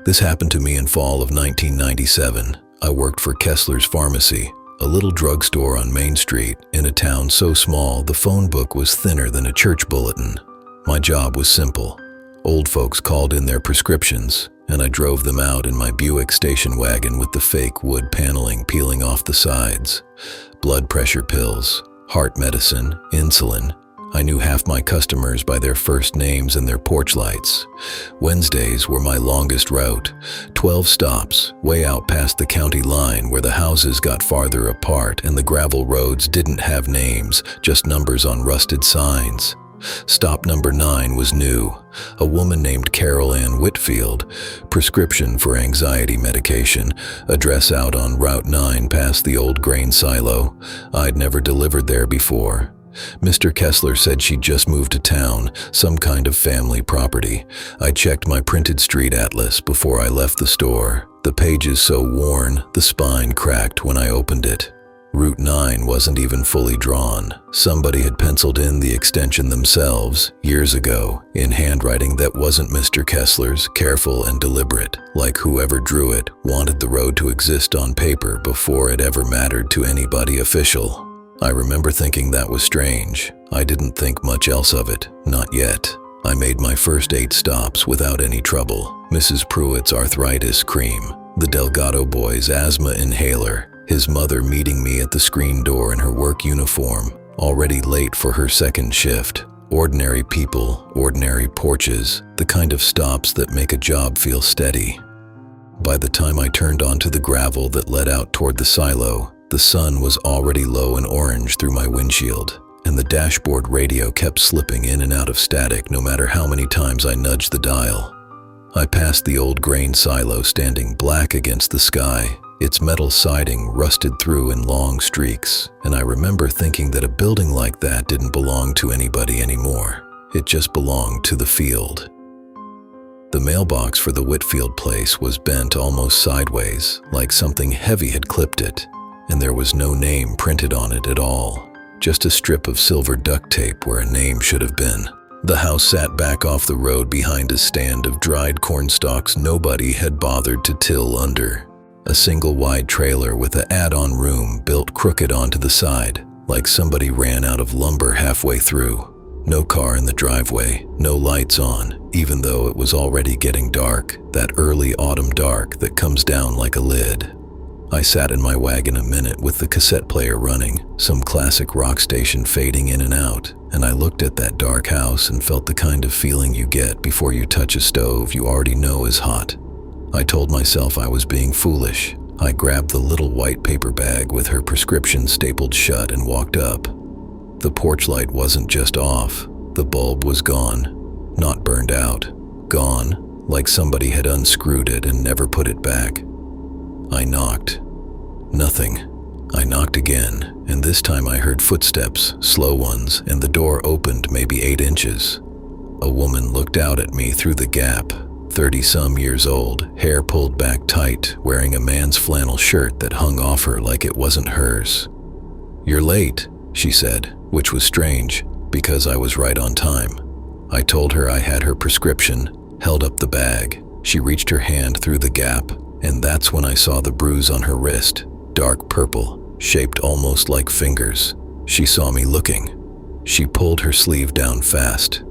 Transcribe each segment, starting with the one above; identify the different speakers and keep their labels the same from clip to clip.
Speaker 1: This happened to me in fall of 1997. I worked for Kessler's Pharmacy, a little drugstore on Main Street in a town so small the phone book was thinner than a church bulletin. My job was simple. Old folks called in their prescriptions, and I drove them out in my Buick station wagon with the fake wood paneling peeling off the sides. Blood pressure pills, heart medicine, insulin. I knew half my customers by their first names and their porch lights. Wednesdays were my longest route, 12 stops, way out past the county line where the houses got farther apart and the gravel roads didn't have names, just numbers on rusted signs. Stop number 9 was new. A woman named Carol Ann Whitfield, prescription for anxiety medication, address out on Route 9 past the old grain silo. I'd never delivered there before. Mr. Kessler said she'd just moved to town, some kind of family property. I checked my printed street atlas before I left the store. The pages so worn, the spine cracked when I opened it. Route 9 wasn't even fully drawn. Somebody had penciled in the extension themselves, years ago, in handwriting that wasn't Mr. Kessler's, careful and deliberate, like whoever drew it wanted the road to exist on paper before it ever mattered to anybody official. I remember thinking that was strange. I didn't think much else of it, not yet. I made my first 8 stops without any trouble. Mrs. Pruitt's arthritis cream, the Delgado boy's asthma inhaler, his mother meeting me at the screen door in her work uniform, already late for her second shift. Ordinary people, ordinary porches, the kind of stops that make a job feel steady. By the time I turned onto the gravel that led out toward the silo, the sun was already low and orange through my windshield, and the dashboard radio kept slipping in and out of static no matter how many times I nudged the dial. I passed the old grain silo standing black against the sky, its metal siding rusted through in long streaks, and I remember thinking that a building like that didn't belong to anybody anymore. It just belonged to the field. The mailbox for the Whitfield place was bent almost sideways, like something heavy had clipped it. And there was no name printed on it at all, just a strip of silver duct tape where a name should have been. The house sat back off the road behind a stand of dried corn stalks nobody had bothered to till under. A single wide trailer with an add-on room built crooked onto the side, like somebody ran out of lumber halfway through. No car in the driveway, no lights on, even though it was already getting dark, that early autumn dark that comes down like a lid. I sat in my wagon a minute with the cassette player running, some classic rock station fading in and out, and I looked at that dark house and felt the kind of feeling you get before you touch a stove you already know is hot. I told myself I was being foolish. I grabbed the little white paper bag with her prescription stapled shut and walked up. The porch light wasn't just off, the bulb was gone. Not burned out, gone, like somebody had unscrewed it and never put it back. I knocked. Nothing. I knocked again, and this time I heard footsteps, slow ones, and the door opened maybe 8 inches. A woman looked out at me through the gap, 30-some years old, hair pulled back tight, wearing a man's flannel shirt that hung off her like it wasn't hers. "You're late," she said, which was strange, because I was right on time. I told her I had her prescription, held up the bag. She reached her hand through the gap, and that's when I saw the bruise on her wrist, dark purple, shaped almost like fingers. She saw me looking. She pulled her sleeve down fast.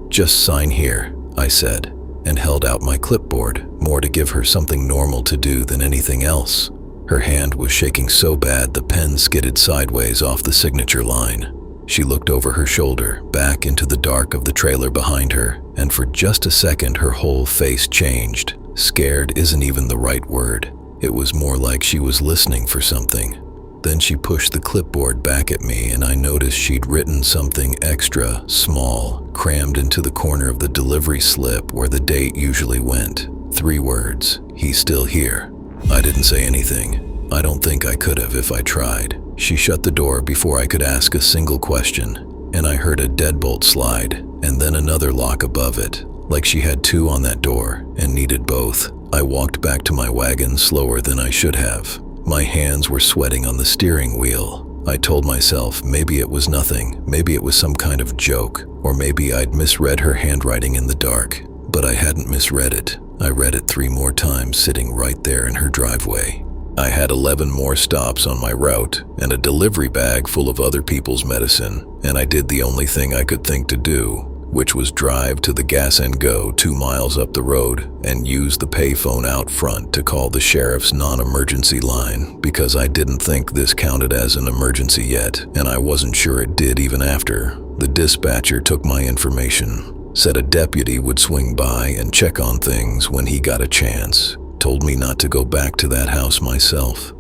Speaker 1: "Just sign here," I said, and held out my clipboard, more to give her something normal to do than anything else. Her hand was shaking so bad the pen skidded sideways off the signature line. She looked over her shoulder, back into the dark of the trailer behind her, and for just a second her whole face changed. Scared isn't even the right word. It was more like she was listening for something. Then she pushed the clipboard back at me, and I noticed she'd written something extra small, crammed into the corner of the delivery slip where the date usually went. 3 words, "He's still here." I didn't say anything. I don't think I could have if I tried. She shut the door before I could ask a single question, and I heard a deadbolt slide, and then another lock above it, like she had 2 on that door and needed both. I walked back to my wagon slower than I should have. My hands were sweating on the steering wheel. I told myself maybe it was nothing, maybe it was some kind of joke, or maybe I'd misread her handwriting in the dark. But I hadn't misread it. I read it 3 more times sitting right there in her driveway. I had 11 more stops on my route and a delivery bag full of other people's medicine, and I did the only thing I could think to do, which was drive to the Gas and Go 2 miles up the road and use the payphone out front to call the sheriff's non-emergency line, because I didn't think this counted as an emergency yet, and I wasn't sure it did even after. The dispatcher took my information, said a deputy would swing by and check on things when he got a chance, told me not to go back to that house myself.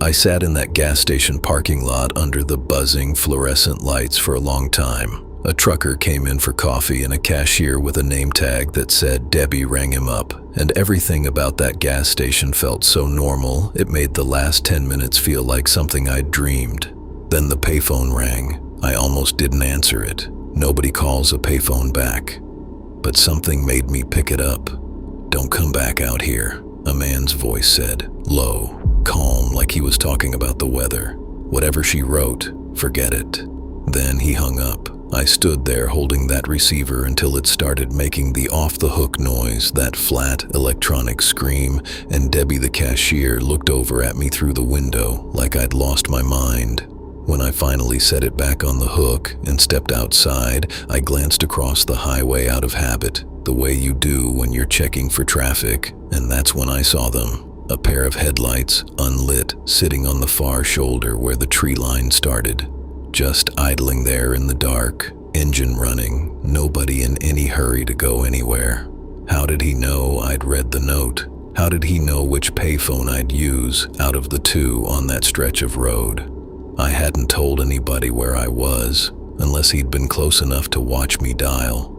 Speaker 1: I sat in that gas station parking lot under the buzzing fluorescent lights for a long time. A trucker came in for coffee and a cashier with a name tag that said Debbie rang him up, and everything about that gas station felt so normal it made the last 10 minutes feel like something I'd dreamed. Then the payphone rang. I almost didn't answer it. Nobody calls a payphone back. But something made me pick it up. "Don't come back out here," a man's voice said, low, calm, like he was talking about the weather. Whatever she wrote, forget it. Then he hung up. I stood there holding that receiver until it started making the off-the-hook noise, that flat electronic scream, and Debbie the cashier looked over at me through the window like I'd lost my mind. When I finally set it back on the hook and stepped outside, I glanced across the highway out of habit, the way you do when you're checking for traffic, and that's when I saw them. A pair of headlights, unlit, sitting on the far shoulder where the tree line started. Just idling there in the dark, engine running, nobody in any hurry to go anywhere. How did he know I'd read the note? How did he know which payphone I'd use out of the 2 on that stretch of road? I hadn't told anybody where I was, unless he'd been close enough to watch me dial.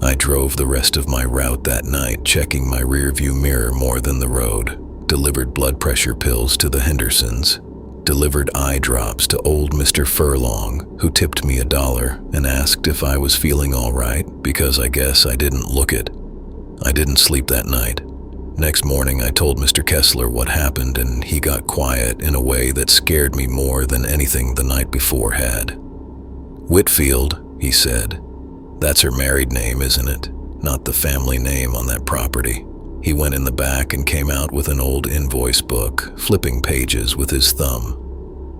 Speaker 1: I drove the rest of my route that night, checking my rearview mirror more than the road. Delivered blood pressure pills to the Hendersons. Delivered eye drops to old Mr. Furlong, who tipped me $1 and asked if I was feeling all right, because I guess I didn't look it. I didn't sleep that night. Next morning I told Mr. Kessler what happened, and he got quiet in a way that scared me more than anything the night before had. "Whitfield," he said. "That's her married name, isn't it? Not the family name on that property." He went in the back and came out with an old invoice book, flipping pages with his thumb.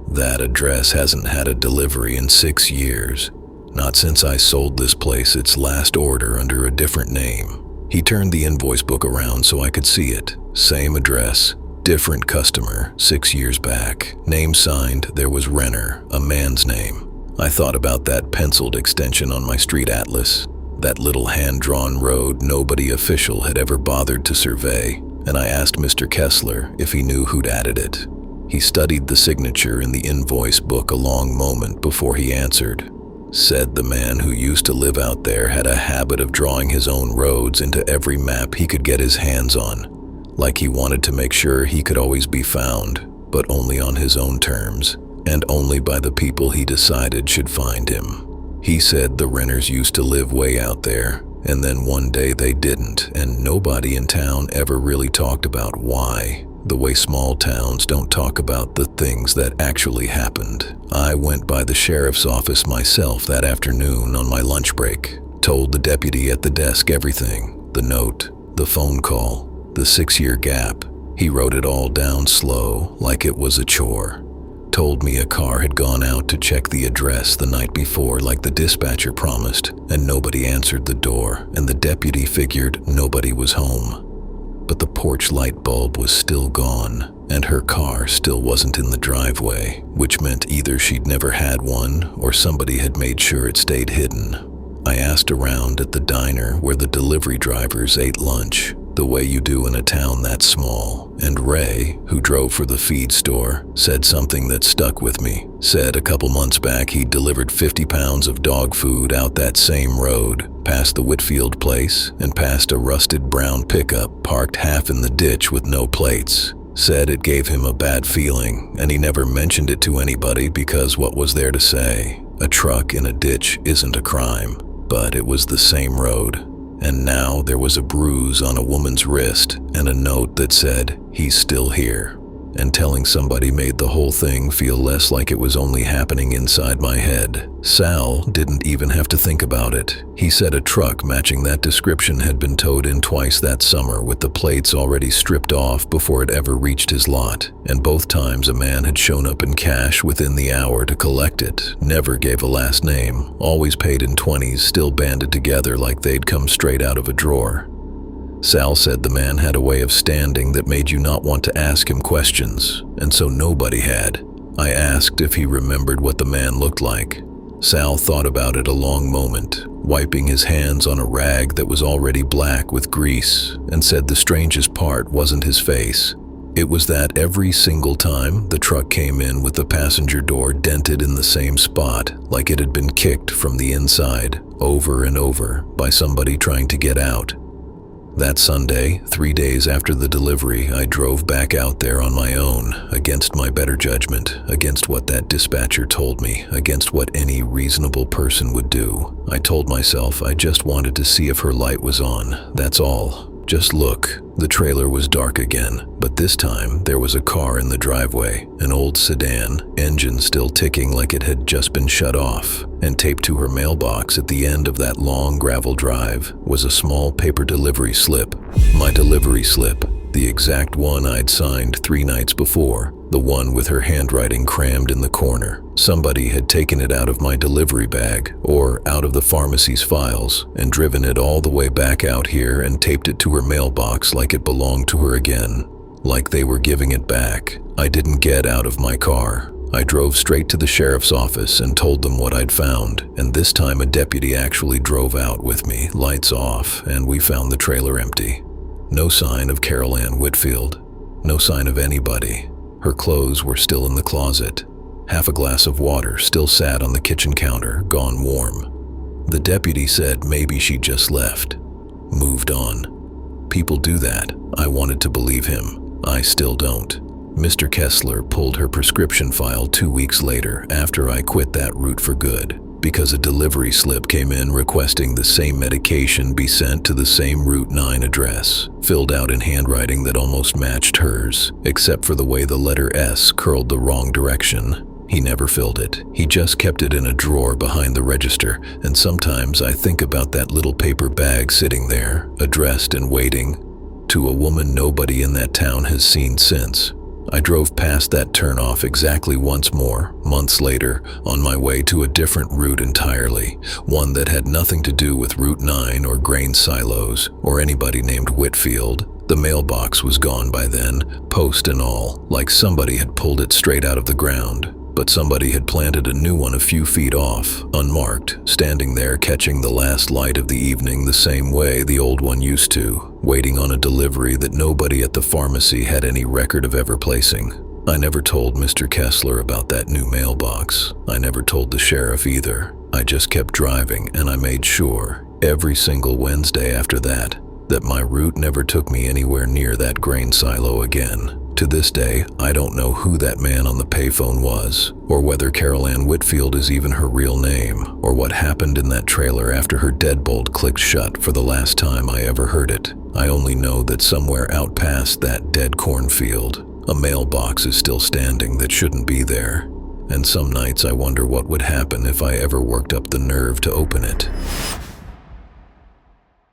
Speaker 1: "That address hasn't had a delivery in 6 years. Not since I sold this place its last order under a different name." He turned the invoice book around so I could see it. Same address, different customer, 6 years back. Name signed, there was Renner, a man's name. I thought about that penciled extension on my street atlas. That little hand-drawn road nobody official had ever bothered to survey, and I asked Mr. Kessler if he knew who'd added it. He studied the signature in the invoice book a long moment before he answered. Said the man who used to live out there had a habit of drawing his own roads into every map he could get his hands on, like he wanted to make sure he could always be found, but only on his own terms, and only by the people he decided should find him. He said the Renners used to live way out there, and then one day they didn't, and nobody in town ever really talked about why, the way small towns don't talk about the things that actually happened. I went by the sheriff's office myself that afternoon on my lunch break, told the deputy at the desk everything, the note, the phone call, the 6-year gap. He wrote it all down slow, like it was a chore. Told me a car had gone out to check the address the night before like the dispatcher promised, and nobody answered the door, and the deputy figured nobody was home. But the porch light bulb was still gone, and her car still wasn't in the driveway, which meant either she'd never had one or somebody had made sure it stayed hidden. I asked around at the diner where the delivery drivers ate lunch, the way you do in a town that small, and Ray, who drove for the feed store, said something that stuck with me. Said a couple months back he'd delivered 50 pounds of dog food out that same road, past the Whitfield place, and past a rusted brown pickup parked half in the ditch with no plates. Said it gave him a bad feeling, and he never mentioned it to anybody because what was there to say? A truck in a ditch isn't a crime, but it was the same road. And now there was a bruise on a woman's wrist and a note that said, "He's still here." and telling somebody made the whole thing feel less like it was only happening inside my head. Sal didn't even have to think about it. He said a truck matching that description had been towed in twice that summer with the plates already stripped off before it ever reached his lot, and both times a man had shown up in cash within the hour to collect it, never gave a last name, always paid in 20s, still banded together like they'd come straight out of a drawer. Sal said the man had a way of standing that made you not want to ask him questions, and so nobody had. I asked if he remembered what the man looked like. Sal thought about it a long moment, wiping his hands on a rag that was already black with grease, and said the strangest part wasn't his face. It was that every single time the truck came in with the passenger door dented in the same spot, like it had been kicked from the inside, over and over, by somebody trying to get out. That Sunday, 3 days after the delivery, I drove back out there on my own, against my better judgment, against what that dispatcher told me, against what any reasonable person would do. I told myself I just wanted to see if her light was on, that's all. Just look. The trailer was dark again, but this time there was a car in the driveway, an old sedan, engine still ticking like it had just been shut off, and taped to her mailbox at the end of that long gravel drive was a small paper delivery slip. My delivery slip, the exact one I'd signed 3 nights before, the one with her handwriting crammed in the corner. Somebody had taken it out of my delivery bag, or out of the pharmacy's files, and driven it all the way back out here and taped it to her mailbox like it belonged to her again, like they were giving it back. I didn't get out of my car. I drove straight to the sheriff's office and told them what I'd found, and this time a deputy actually drove out with me, lights off, and we found the trailer empty. No sign of Carol Ann Whitfield. No sign of anybody. Her clothes were still in the closet. Half a glass of water still sat on the kitchen counter, gone warm. The deputy said maybe she just left. Moved on. People do that. I wanted to believe him. I still don't. Mr. Kessler pulled her prescription file 2 weeks later after I quit that route for good, because a delivery slip came in requesting the same medication be sent to the same Route 9 address, filled out in handwriting that almost matched hers, except for the way the letter S curled the wrong direction. He never filled it. He just kept it in a drawer behind the register, and sometimes I think about that little paper bag sitting there, addressed and waiting, to a woman nobody in that town has seen since. I drove past that turnoff exactly once more, months later, on my way to a different route entirely, one that had nothing to do with Route 9 or grain silos or anybody named Whitfield. The mailbox was gone by then, post and all, like somebody had pulled it straight out of the ground. But somebody had planted a new one a few feet off, unmarked, standing there catching the last light of the evening the same way the old one used to, waiting on a delivery that nobody at the pharmacy had any record of ever placing. I never told Mr. Kessler about that new mailbox. I never told the sheriff either. I just kept driving, and I made sure, every single Wednesday after that, that my route never took me anywhere near that grain silo again. To this day, I don't know who that man on the payphone was, or whether Carol Ann Whitfield is even her real name, or what happened in that trailer after her deadbolt clicked shut for the last time I ever heard it. I only know that somewhere out past that dead cornfield, a mailbox is still standing that shouldn't be there, and some nights I wonder what would happen if I ever worked up the nerve to open it.